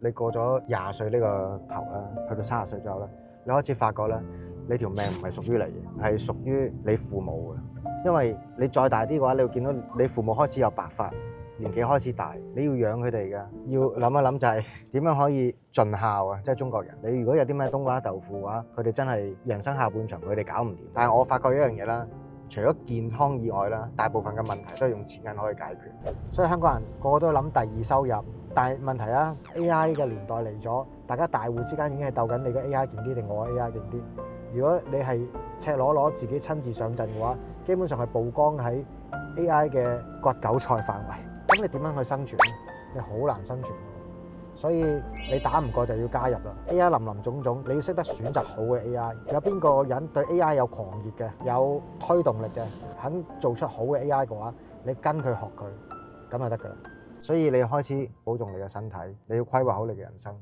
你過咗20歲呢個頭啦，去到30歲之後咧，你開始發覺咧，你條命唔係屬於你嘅，係屬於你父母嘅。因為你再大啲嘅話，你會見到你父母開始有白髮，年紀開始大，你要養佢哋㗎，要諗一諗就係點樣可以盡孝啊！即係中國人，你如果有啲咩冬瓜豆腐嘅話，佢哋真係人生下半場佢哋搞唔掂。但係我發覺一樣嘢啦，除咗健康以外啦，大部分嘅問題都係用錢銀可以解決。所以香港人個個都諗第二收入，但係問題啊 ，AI 嘅年代嚟咗，大家大戶之間已經係鬥緊你嘅 AI 勁啲定我嘅 AI 勁啲。如果你係赤裸裸自己親自上陣嘅話，基本上係曝光喺 AI 嘅割韭菜範圍。咁你點樣去生存咧？你好難生存。所以你打唔過就要加入啦。AI 林林總總，你要識得選擇好嘅 AI。有邊個人對 AI 有狂熱嘅、有推動力嘅，肯做出好嘅 AI 嘅話，你跟佢學佢，咁就得㗎啦。所以你開始保重你嘅身體，你要規劃好你嘅人生。